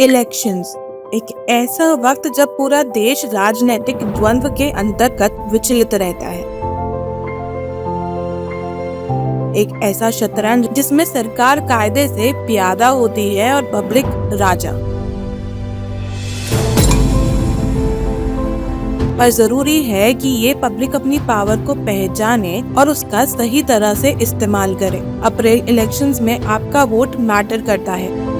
Elections एक ऐसा वक्त जब पूरा देश राजनीतिक द्वंद्व के अंतर्गत विचलित रहता है। एक ऐसा शतरंज जिसमें सरकार कायदे से प्यादा होती है और पब्लिक राजा। पर जरूरी है कि ये पब्लिक अपनी पावर को पहचाने और उसका सही तरह से इस्तेमाल करे। अप्रैल इलेक्शंस में आपका वोट मैटर करता है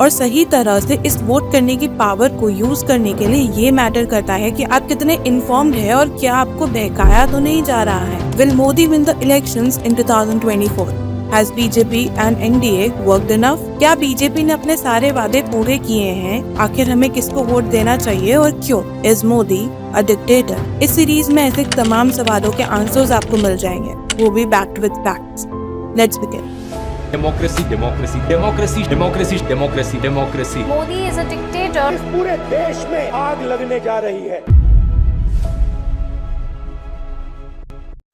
और सही तरह से इस वोट करने की पावर को यूज करने के लिए ये मैटर करता है कि आप कितने इन्फॉर्म्ड है और क्या आपको बहकाया तो नहीं जा रहा है। Will Modi win the elections in 2024? Has BJP and NDA worked enough? क्या बीजेपी ने अपने सारे वादे पूरे किए हैं? आखिर हमें किसको वोट देना चाहिए और क्यों? Is Modi a dictator? इस सीरीज में ऐसे तमाम सवालों के आंसर्स आपको मिल जाएंगे, वो भी backed with facts. Let's begin. Democracy democracy democracy democracy democracy democracy Modi is a dictator. इस पूरे देश में आग लगने जा रही है।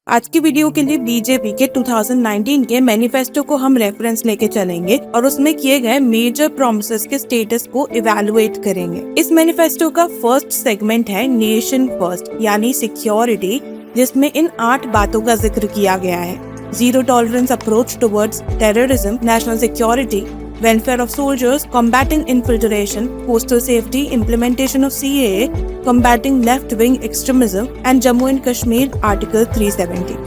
आज की वीडियो के लिए बीजेपी के 2019 के मैनिफेस्टो को हम रेफरेंस लेके चलेंगे और उसमें किए गए मेजर प्रॉमिसेस के स्टेटस को इवैल्यूएट करेंगे। इस मैनिफेस्टो का फर्स्ट सेगमेंट है नेशन फर्स्ट यानी सिक्योरिटी, जिसमें इन 8 बातों का जिक्र किया गया है। Zero tolerance approach towards terrorism, national security, welfare of soldiers, combating infiltration, postal safety, implementation of CAA, combating left-wing extremism, and Jammu and Kashmir Article 370.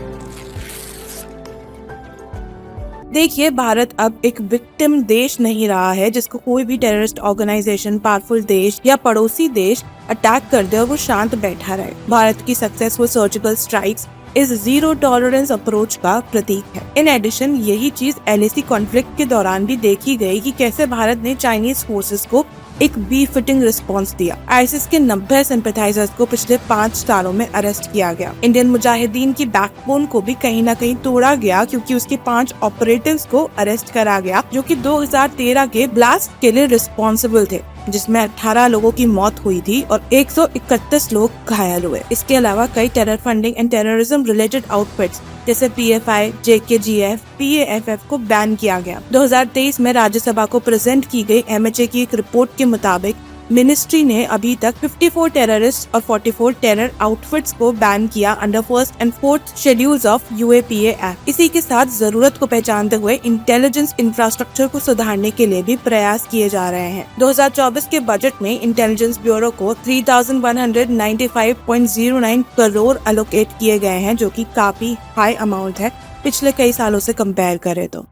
देखिए, भारत अब एक विक्टिम देश नहीं रहा है जिसको कोई भी टेररिस्ट ऑर्गेनाइजेशन, पावरफुल देश या पड़ोसी देश अटैक कर दे और वो शांत बैठा रहे। भारत की सक्सेसफुल सर्जिकल स्ट्राइक्स इस जीरो टॉलरेंस अप्रोच का प्रतीक है। इन एडिशन यही चीज LAC कॉन्फ्लिक्ट के दौरान भी देखी गई कि कैसे भारत ने चाइनीज फोर्सेस को एक बी-फिटिंग रिस्पॉन्स दिया। आईसिस के 90 सिंपैथाइजर्स को पिछले 5 सालों में अरेस्ट किया गया। इंडियन मुजाहिदीन की बैकबोन को भी कहीं न कहीं तोड़ा गया क्योंकि उसके 5 ऑपरेटिव्स को अरेस्ट करा गया जो कि 2013 के ब्लास्ट के लिए रिस्पॉन्सिबल थे, जिसमें 18 लोगों की मौत हुई थी और 131 लोग घायल हुए। इसके अलावा कई terror funding and terrorism related outfits जैसे PFI, JKGF, PAFF को बैन किया गया। 2023 में राज्यसभा को प्रेजेंट की गई MHA की एक रिपोर्ट के मुताबिक मिनिस्ट्री ने अभी तक 54 टेररिस्ट और 44 टेरर आउटफिट्स को बैन किया under 1st and 4th schedules of UAPA act. इसी के साथ जरूरत को पहचानते हुए इंटेलिजेंस इंफ्रास्ट्रक्चर को सुधारने के लिए भी प्रयास किए जा रहे हैं। 2024 के बजट में इंटेलिजेंस ब्यूरो को 3195.09 करोड़ एलोकेट किए गए हैं, जो कि काफी हाई अमाउंट है पिछले कई सालों से कंपेयर करें तो।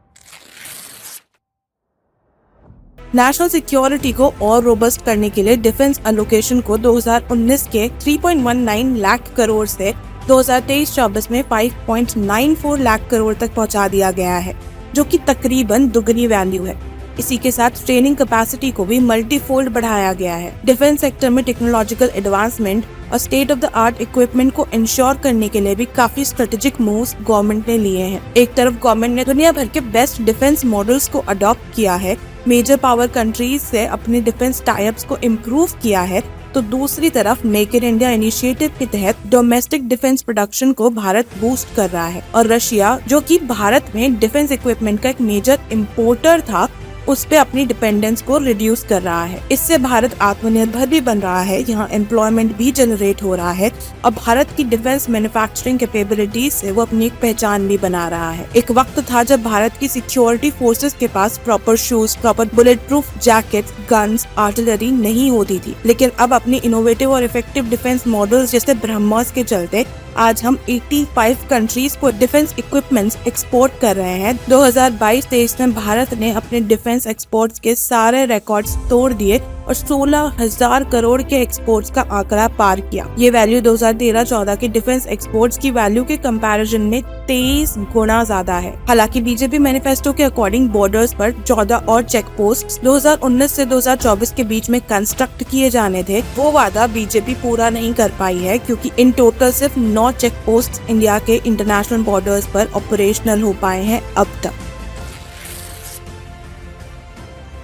नेशनल सिक्योरिटी को और रोबस्ट करने के लिए डिफेंस एलोकेशन को 2019 के 3.19 लाख करोड़ से 2023-24 में 5.94 लाख करोड़ तक पहुंचा दिया गया है, जो कि तकरीबन दुगनी वैल्यू है। इसी के साथ ट्रेनिंग कैपेसिटी को भी मल्टीफोल्ड बढ़ाया गया है। डिफेंस सेक्टर में टेक्नोलॉजिकल एडवांसमेंट और state of the art equipment को इंश्योर करने के लिए भी काफी स्ट्रेटेजिक मूव्स गवर्नमेंट ने लिए हैं। एक तरफ गवर्नमेंट ने दुनिया भर के बेस्ट डिफेंस मॉडल्स को अडॉप्ट किया है, मेजर पावर कंट्रीज से अपने डिफेंस टाइप्स को इम्प्रूव किया है, तो दूसरी तरफ मेक इन इंडिया इनिशिएटिव के तहत डोमेस्टिक डिफेंस प्रोडक्शन को भारत बूस्ट कर रहा है और रशिया, जो कि भारत में डिफेंस इक्विपमेंट का एक मेजर इम्पोर्टर था, उस पे अपनी डिपेंडेंस को रिड्यूस कर रहा है। इससे भारत आत्मनिर्भर भी बन रहा है, यहाँ एम्प्लॉयमेंट भी जनरेट हो रहा है और भारत की डिफेंस मैन्युफैक्चरिंग कैपेबिलिटीज से वो अपनी एक पहचान भी बना रहा है। एक वक्त था जब भारत की सिक्योरिटी फोर्सेस के पास proper shoes, proper bullet proof jackets, guns, artillery नहीं होती थी, लेकिन अब अपनी इनोवेटिव और इफेक्टिव डिफेंस मॉडल्स जैसे ब्रह्मोस के चलते आज हम 85 कंट्रीज को डिफेंस इक्विपमेंट्स एक्सपोर्ट कर रहे हैं। 2022-23 में भारत ने अपने डिफेंस एक्सपोर्ट्स के सारे रिकॉर्ड्स तोड़ दिए और 16,000 करोड़ के एक्सपोर्ट्स का आंकड़ा पार किया। ये वैल्यू 2013-14 के डिफेंस एक्सपोर्ट्स की वैल्यू के कंपैरिजन में 23 गुना ज्यादा है। हालांकि बीजेपी मैनिफेस्टो के अकॉर्डिंग बॉर्डर्स पर 14 और चेक पोस्ट 2019 से 2024 के बीच में कंस्ट्रक्ट किए जाने थे, वो वादा बीजेपी पूरा नहीं कर पाई है क्योंकि इन टोटल सिर्फ 9 चेक पोस्ट इंडिया के इंटरनेशनल बॉर्डर्स पर ऑपरेशनल हो पाए हैं अब तक।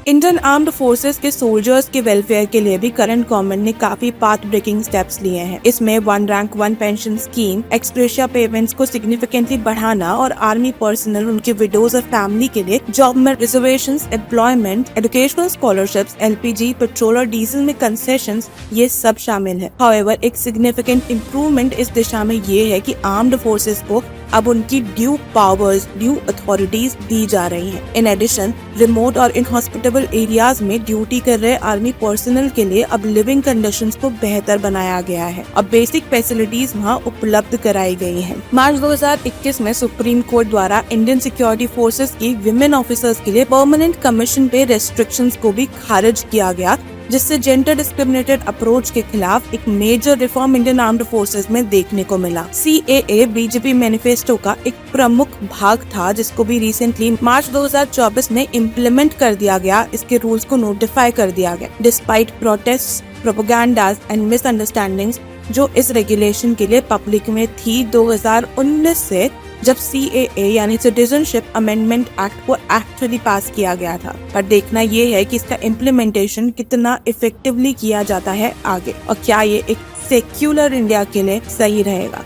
इंडियन आर्म्ड फोर्सेस के सोल्जर्स के वेलफेयर के लिए भी करंट गवर्नमेंट ने काफी पाथ ब्रेकिंग स्टेप्स लिए हैं। इसमें 1 rank 1 pension scheme, ex gratia payments को सिग्निफिकेंटली बढ़ाना और आर्मी पर्सनल, उनके विडोज और फैमिली के लिए जॉब में reservations, employment, educational scholarships, LPG, petrol और डीजल में कंसेशंस, ये सब शामिल है। हाउएवर, एक सिग्निफिकेंट इम्प्रूवमेंट इस दिशा में ये है कि आर्म्ड फोर्सेस को अब उनकी ड्यू पावर्स, ड्यू अथॉरिटीज दी जा रही हैं। इन एडिशन, रिमोट और इनहॉस्पिटेबल एरियाज में ड्यूटी कर रहे आर्मी पर्सनल के लिए अब लिविंग कंडीशंस को बेहतर बनाया गया है। अब बेसिक फैसिलिटीज वहां उपलब्ध कराई गई हैं। मार्च 2021 में सुप्रीम कोर्ट द्वारा इंडियन सिक्योरिटी फोर्सेस की विमेन ऑफिसर्स के लिए परमानेंट कमीशन पे रेस्ट्रिक्शंस को भी खारिज किया गया, जिससे जेंडर डिस्क्रिमिनेटेड अप्रोच के खिलाफ एक major reform Indian armed forces में देखने को मिला। CAA बीजेपी मैनिफेस्टो का एक प्रमुख भाग था, जिसको भी रिसेंटली मार्च 2024 में इम्प्लीमेंट कर दिया गया। इसके रूल्स को नोटिफाई कर दिया गया। डिस्पाइट प्रोटेस्ट, प्रोपेगेंडास एंड मिसअंडरस्टैंडिंग्स जो इस रेगुलेशन के लिए पब्लिक में थी, 2019 से जब CAA यानी सिटीजनशिप अमेंडमेंट एक्ट को एक्चुअली पास किया गया था। पर देखना ये है कि इसका इम्प्लीमेंटेशन कितना इफेक्टिवली किया जाता है आगे, और क्या ये एक सेक्युलर इंडिया के लिए सही रहेगा।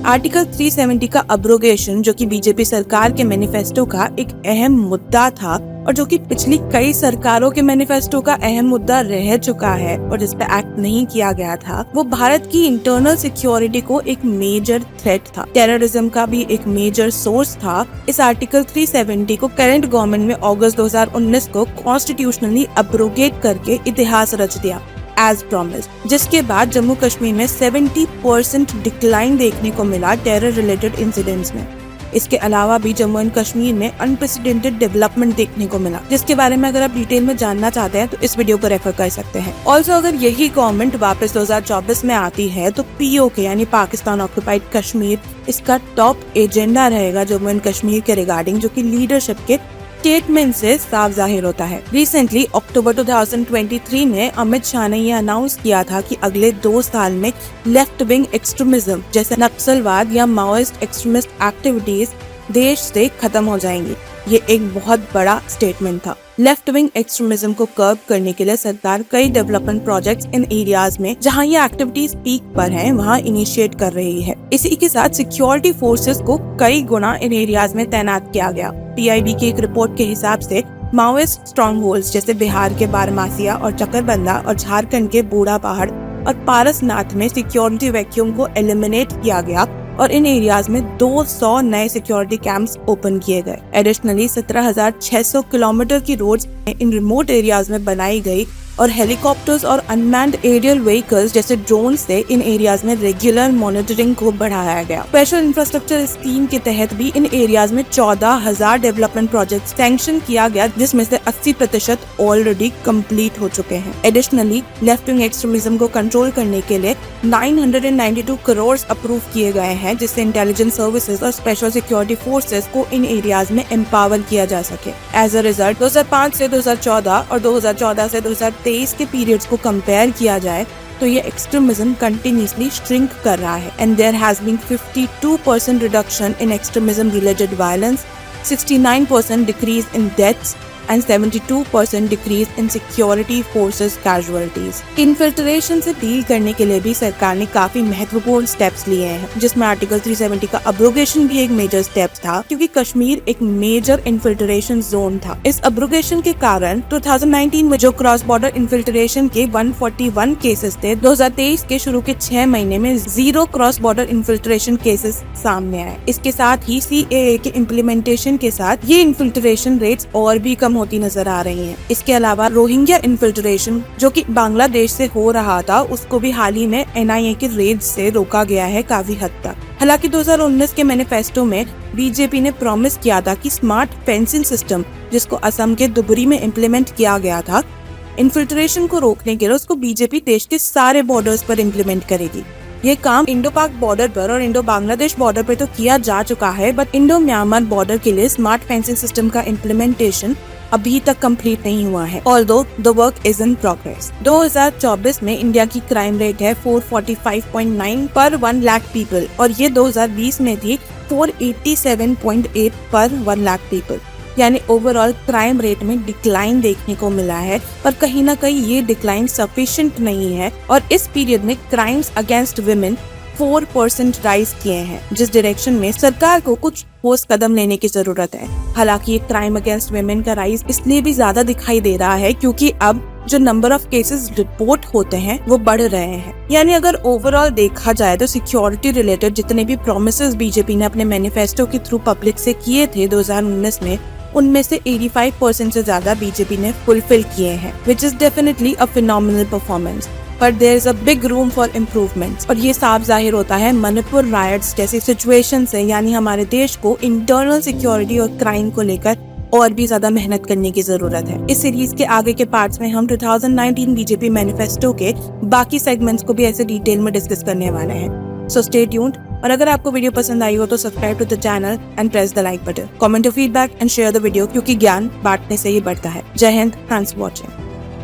आर्टिकल 370 का अब्रोगेशन, जो कि बीजेपी सरकार के मैनिफेस्टो का एक अहम मुद्दा था और जो कि पिछली कई सरकारों के मैनिफेस्टो का अहम मुद्दा रह चुका है और जिस पे एक्ट नहीं किया गया था, वो भारत की इंटरनल सिक्योरिटी को एक मेजर थ्रेट था, टेररिज्म का भी एक मेजर सोर्स था। इस आर्टिकल 370 को करंट गवर्नमेंट में अगस्त 2019 को कॉन्स्टिट्यूशनली अब्रोगेट करके इतिहास रच दिया एज प्रॉमिस, जिसके बाद जम्मू कश्मीर में 70% डिक्लाइन देखने को मिला टेरर रिलेटेड इंसिडेंट्स में। इसके अलावा भी जम्मू एंड कश्मीर में अनप्रेसिडेंटेड डेवलपमेंट देखने को मिला, जिसके बारे में अगर आप डिटेल में जानना चाहते हैं तो इस वीडियो को रेफर कर सकते हैं। ऑल्सो अगर यही गवर्नमेंट वापस 2024 में आती है तो POK यानी पाकिस्तान ऑक्युपाइड कश्मीर, इसका टॉप एजेंडा रहेगा जम्मू एंड कश्मीर के रिगार्डिंग, जो कि लीडरशिप के स्टेटमेंट से साफ जाहिर होता है। रिसेंटली अक्टूबर 2023 में अमित शाह ने ये अनाउंस किया था कि अगले 2 साल में लेफ्ट विंग एक्सट्रीमिज्म जैसे नक्सलवाद या माओइस्ट एक्सट्रीमिस्ट एक्टिविटीज देश से खत्म हो जाएंगी। ये एक बहुत बड़ा स्टेटमेंट था। लेफ्ट विंग एक्सट्रीमिज्म को कर्ब करने के लिए सरकार कई डेवलपमेंट प्रोजेक्ट्स इन एरियाज में जहां ये एक्टिविटीज पीक पर हैं वहां इनिशिएट कर रही है। इसी के साथ सिक्योरिटी फोर्सेस को कई गुना इन एरियाज में तैनात किया गया। PIB की एक रिपोर्ट के हिसाब से माओइस्ट स्ट्रॉन्ग होल्ड्स जैसे बिहार के बारमासिया और चकरबंदा और झारखंड के बूढ़ा पहाड़ और पारसनाथ में सिक्योरिटी वैक्यूम को एलिमिनेट किया गया और इन एरियाज में 200 नए सिक्योरिटी कैंप्स ओपन किए गए। एडिशनली 17,600 किलोमीटर की रोड्स इन रिमोट एरियाज में बनाई गई और हेलीकॉप्टर्स और अनमैन्ड एरियल व्हीकल्स जैसे ड्रोन से इन एरियाज में रेगुलर मॉनिटरिंग को बढ़ाया गया। स्पेशल इंफ्रास्ट्रक्चर स्कीम के तहत भी इन एरियाज में 14,000 डेवलपमेंट प्रोजेक्ट सैंक्शन किया गया, जिसमें से 80% ऑलरेडी कंप्लीट हो चुके हैं। एडिशनली लेफ्ट विंग एक्सट्रीमिज्म को कंट्रोल करने के लिए 992 करोड़ अप्रूव किए गए हैं, जिससे इंटेलिजेंस सर्विसेज और स्पेशल सिक्योरिटी फोर्सेस को इन एरियाज में एम्पावर किया जा सके। एज अ रिजल्ट 2005 से 2014 और 2014 से 2023 के पीरियड्स को कंपेयर किया जाए तो ये एक्सट्रीमिज्म कंटिन्यूसली श्रिंक कर रहा है and there has been 52% reduction in extremism related violence, 69% decrease in deaths and 72% decrease in security forces casualties. Infiltration से डील करने के लिए भी सरकार ने काफी महत्वपूर्ण स्टेप्स लिए हैं, जिसमें आर्टिकल 370 का अब्रोगेशन भी एक मेजर स्टेप था, क्योंकि कश्मीर एक मेजर इन्फिल्ट्रेशन जोन था। इस अब्रोगेशन के कारण 2019 में जो क्रॉस बॉर्डर इन्फिल्ट्रेशन के 141 केसेस थे, 2023 के शुरू के 6 महीने में 0 क्रॉस बॉर्डर इन्फिल्ट्रेशन केसेस सामने आए। इसके साथ ही CAA के इम्प्लीमेंटेशन के साथ ये इन्फिल्ट्रेशन रेट्स और भी कम होती नजर आ रही हैं। इसके अलावा रोहिंग्या इन्फिल्ट्रेशन जो कि बांग्लादेश से हो रहा था, उसको भी हाल ही में NIA के रेड से रोका गया है काफी हद तक। हालांकि 2019 के मैनिफेस्टो में बीजेपी ने प्रॉमिस किया था कि स्मार्ट फेंसिंग सिस्टम, जिसको असम के दुबरी में इम्प्लीमेंट किया गया था, इन्फिल्ट्रेशन को रोकने के लिए उसको बीजेपी देश के सारे बॉर्डर्स पर इम्प्लीमेंट करेगी। ये काम इंडो पाक बॉर्डर पर और इंडो बांग्लादेश बॉर्डर पर तो किया जा चुका है, बट इंडो म्यांमार बॉर्डर के लिए स्मार्ट फेंसिंग सिस्टम का इम्प्लीमेंटेशन अभी तक कंप्लीट नहीं हुआ है, although the work is in progress. 2024 में इंडिया की क्राइम रेट है 445.9 पर 1 लाख पीपल और ये 2020 में थी 487.8 पर 1 लाख पीपल। यानी ओवरऑल क्राइम रेट में डिक्लाइन देखने को मिला है, पर कहीं ना कहीं ये डिक्लाइन सफिशिएंट नहीं है और इस पीरियड में क्राइम्स अगेंस्ट विमेन 4% राइज किए हैं, जिस डायरेक्शन में सरकार को कुछ ठोस कदम लेने की जरूरत है। हालांकि ये क्राइम अगेंस्ट विमेन का राइज इसलिए भी ज्यादा दिखाई दे रहा है क्योंकि अब जो नंबर ऑफ केसेस रिपोर्ट होते हैं वो बढ़ रहे हैं। यानी अगर ओवरऑल देखा जाए तो सिक्योरिटी रिलेटेड जितने भी प्रोमिसेस बीजेपी ने अपने मैनिफेस्टो के थ्रू पब्लिक से किए थे 2019 में, उनमें से 85% से ज्यादा बीजेपी ने फुलफिल किए हैं, which is definitely a phenomenal performance. पर there is a big room for improvements और ये साफ जाहिर होता है मणिपुर रायट्स जैसी सिचुएशन से। यानी हमारे देश को इंटरनल सिक्योरिटी और क्राइम को लेकर और भी ज्यादा मेहनत करने की जरूरत है। इस सीरीज के आगे के पार्ट्स में हम 2019 बीजेपी मैनिफेस्टो के बाकी सेगमेंट्स को भी ऐसे डिटेल में डिस्कस करने वाले हैं। So stay tuned. और अगर आपको वीडियो पसंद आई हो तो subscribe to the channel and press the like button. Comment your feedback and share the video क्योंकि ज्ञान बांटने से ही बढ़ता है। जय हिंद, थैंक्स फॉर वॉचिंग।